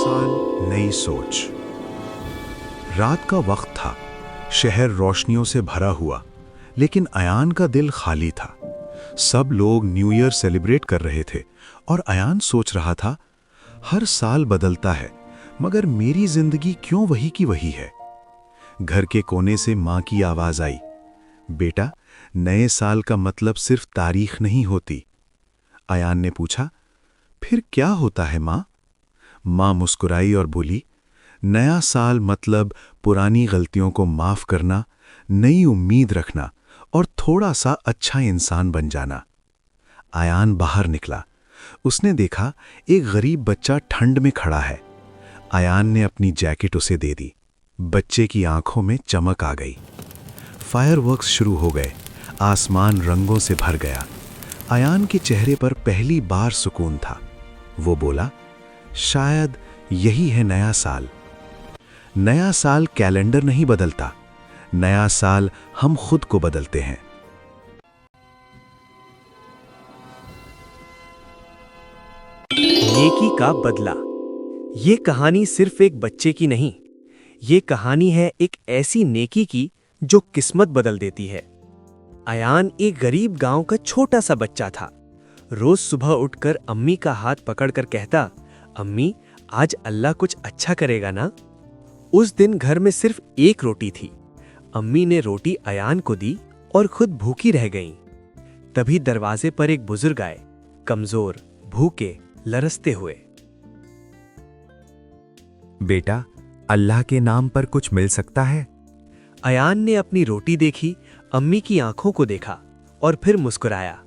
साल नई सोच। रात का वक्त था, शहर रोशनियों से भरा हुआ, लेकिन अयान का दिल खाली था। सब लोग न्यू ईयर सेलिब्रेट कर रहे थे और अयान सोच रहा था, हर साल बदलता है मगर मेरी जिंदगी क्यों वही की वही है। घर के कोने से माँ की आवाज आई, बेटा, नए साल का मतलब सिर्फ तारीख नहीं होती। अयान ने पूछा, फिर क्या होता है माँ? माँ मुस्कुराई और बोली, नया साल मतलब पुरानी गलतियों को माफ करना, नई उम्मीद रखना और थोड़ा सा अच्छा इंसान बन जाना। अयान बाहर निकला। उसने देखा एक गरीब बच्चा ठंड में खड़ा है। अयान ने अपनी जैकेट उसे दे दी। बच्चे की आंखों में चमक आ गई। फायरवर्क्स शुरू हो गए। आसमान रंगों से भर गया। अयान के चेहरे पर पहली बार सुकून था। वो बोला, शायद यही है नया साल। नया साल कैलेंडर नहीं बदलता, नया साल हम खुद को बदलते हैं। नेकी का बदला। ये कहानी सिर्फ एक बच्चे की नहीं, ये कहानी है एक ऐसी नेकी की जो किस्मत बदल देती है। अयान एक गरीब गांव का छोटा सा बच्चा था। रोज सुबह उठकर अम्मी का हाथ पकड़कर कहता, अम्मी, आज अल्लाह कुछ अच्छा करेगा ना। उस दिन घर में सिर्फ एक रोटी थी। अम्मी ने रोटी अयान को दी और खुद भूखी रह गईं। तभी दरवाजे पर एक बुजुर्ग आए, कमजोर, भूखे, लरसते हुए। बेटा, अल्लाह के नाम पर कुछ मिल सकता है? अयान ने अपनी रोटी देखी, अम्मी की आंखों को देखा और फिर मुस्कुराया।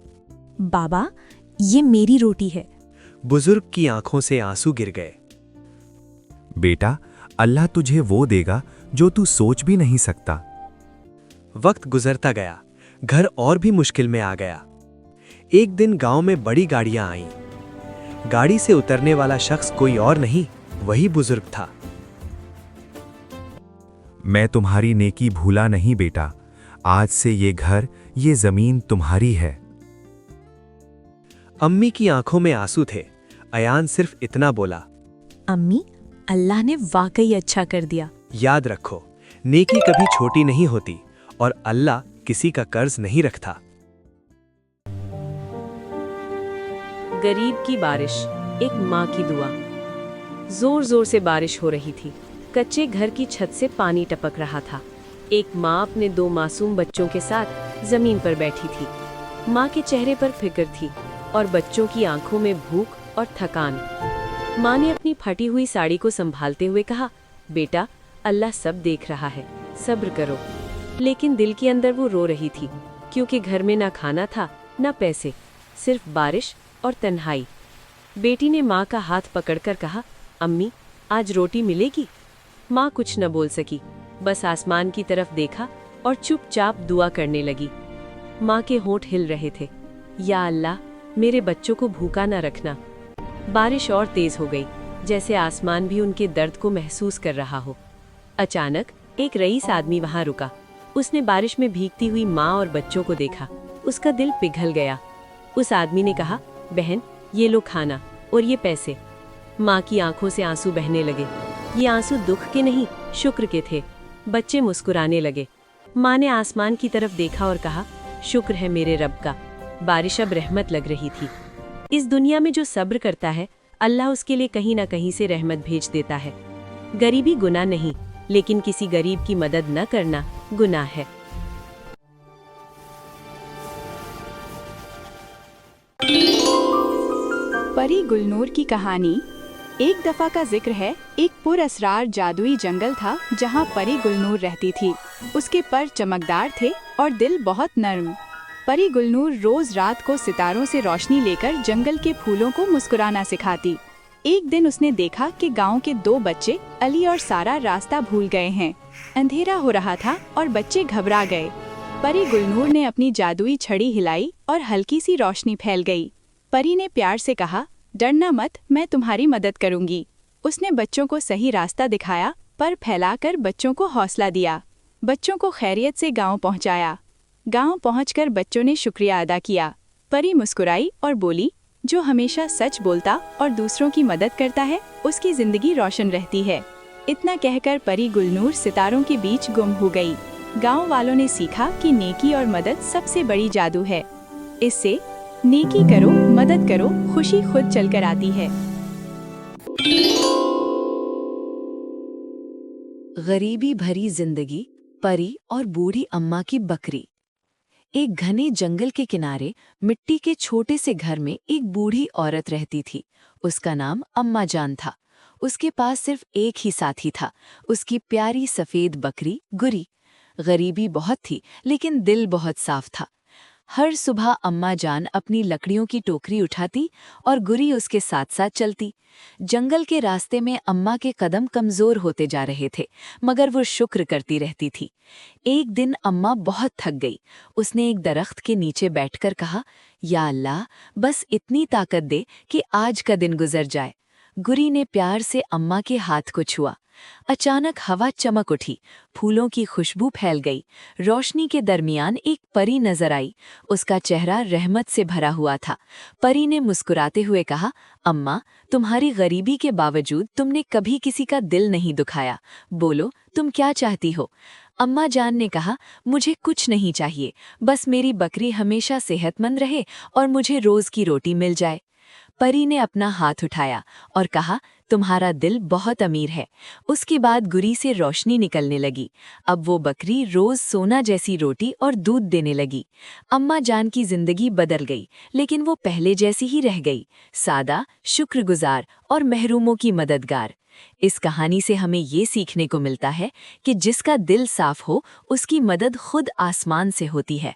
बाबा, ये मेरी रोटी है। बुजुर्ग की आंखों से आंसू गिर गए। बेटा, अल्लाह तुझे वो देगा जो तू सोच भी नहीं सकता। वक्त गुजरता गया, घर और भी मुश्किल में आ गया। एक दिन गांव में बड़ी गाड़ियां आईं। गाड़ी से उतरने वाला शख्स कोई और नहीं, वही बुजुर्ग था। मैं तुम्हारी नेकी भूला नहीं बेटा। आज से ये घर, ये जमीन तुम्हारी है। अम्मी की आंखों में आंसू थे। अयान सिर्फ इतना बोला, अम्मी, अल्लाह ने वाकई अच्छा कर दिया। याद रखो, नेकी कभी छोटी नहीं होती और अल्लाह किसी का कर्ज नहीं रखता। गरीब की बारिश, एक माँ की दुआ। जोर जोर से बारिश हो रही थी। कच्चे घर की छत से पानी टपक रहा था। एक माँ अपने 2 मासूम बच्चों के साथ जमीन पर बैठी थी। माँ के चेहरे पर फिक्र थी और बच्चों की आंखों में भूख और थकान। माँ ने अपनी फटी हुई साड़ी को संभालते हुए कहा, बेटा, अल्लाह सब देख रहा है, सब्र करो। लेकिन दिल के अंदर वो रो रही थी, क्योंकि घर में ना खाना था, ना पैसे, सिर्फ बारिश और तन्हाई। बेटी ने माँ का हाथ पकड़कर कहा, अम्मी, आज रोटी मिलेगी? माँ कुछ न बोल सकी, बस आसमान की तरफ देखा और चुपचाप दुआ करने लगी। माँ के होंठ हिल रहे थे, या अल्लाह, मेरे बच्चों को भूखा न रखना। बारिश और तेज हो गई, जैसे आसमान भी उनके दर्द को महसूस कर रहा हो। अचानक एक रईस आदमी वहां रुका। उसने बारिश में भीगती हुई माँ और बच्चों को देखा। उसका दिल पिघल गया। उस आदमी ने कहा, बहन, ये लो खाना और ये पैसे। माँ की आंखों से आंसू बहने लगे। ये आंसू दुख के नहीं, शुक्र के थे। बच्चे मुस्कुराने लगे। माँ ने आसमान की तरफ देखा और कहा, शुक्र है मेरे रब का, बारिश अब रहमत लग रही थी। इस दुनिया में जो सब्र करता है, अल्लाह उसके लिए कहीं ना कहीं से रहमत भेज देता है। गरीबी गुनाह नहीं, लेकिन किसी गरीब की मदद न करना गुनाह है। परी गुलनूर की कहानी। एक दफा का जिक्र है, एक पुरअसरार जादुई जंगल था जहाँ परी गुलनूर रहती थी। उसके पर चमकदार थे और दिल बहुत नर्म। परी गुलनूर रोज रात को सितारों से रोशनी लेकर जंगल के फूलों को मुस्कुराना सिखाती। एक दिन उसने देखा कि गांव के 2 बच्चे अली और सारा रास्ता भूल गए हैं। अंधेरा हो रहा था और बच्चे घबरा गए। परी गुलनूर ने अपनी जादुई छड़ी हिलाई और हल्की सी रोशनी फैल गई। परी ने प्यार से कहा, डरना मत, मैं तुम्हारी मदद करूंगी। उसने बच्चों को सही रास्ता दिखाया, पर फैलाकर बच्चों को हौसला दिया। बच्चों को खैरियत से गांव पहुंचाया। गांव पहुंचकर बच्चों ने शुक्रिया अदा किया। परी मुस्कुराई और बोली, जो हमेशा सच बोलता और दूसरों की मदद करता है उसकी जिंदगी रोशन रहती है। इतना कहकर परी गुलनूर सितारों के बीच गुम हो गई। गांव वालों ने सीखा कि नेकी और मदद सबसे बड़ी जादू है। इससे नेकी करो, मदद करो, खुशी खुद चलकर आती है। गरीबी भरी जिंदगी, परी और बूढ़ी अम्मा की बकरी। एक घने जंगल के किनारे मिट्टी के छोटे से घर में एक बूढ़ी औरत रहती थी। उसका नाम अम्मा जान था। उसके पास सिर्फ एक ही साथी था, उसकी प्यारी सफेद बकरी गुरी। गरीबी बहुत थी लेकिन दिल बहुत साफ था। हर सुबह अम्मा जान अपनी लकड़ियों की टोकरी उठाती और गुरी उसके साथ साथ चलती। जंगल के रास्ते में अम्मा के कदम कमजोर होते जा रहे थे, मगर वो शुक्र करती रहती थी। एक दिन अम्मा बहुत थक गई। उसने एक दरख्त के नीचे बैठकर कहा, या अल्लाह, बस इतनी ताकत दे कि आज का दिन गुजर जाए। गुरी ने प्यार से अम्मा के हाथ को छुआ। अचानक हवा चमक उठी, फूलों की खुशबू फैल गई। रोशनी के दरमियान एक परी नजर आई। उसका चेहरा रहमत से भरा हुआ था। परी ने मुस्कुराते हुए कहा, अम्मा, तुम्हारी गरीबी के बावजूद तुमने कभी किसी का दिल नहीं दुखाया। बोलो, तुम क्या चाहती हो? अम्मा जान ने कहा, मुझे कुछ नहीं चाहिए, बस मेरी बकरी हमेशा सेहतमंद रहे और मुझे रोज की रोटी मिल जाए। परी ने अपना हाथ उठाया और कहा, तुम्हारा दिल बहुत अमीर है। उसके बाद गुरी से रोशनी निकलने लगी। अब वो बकरी रोज सोना जैसी रोटी और दूध देने लगी। अम्मा जान की जिंदगी बदल गई, लेकिन वो पहले जैसी ही रह गई, सादा, शुक्रगुजार और महरूमों की मददगार। इस कहानी से हमें ये सीखने को मिलता है कि जिसका दिल साफ हो, उसकी मदद खुद आसमान से होती है।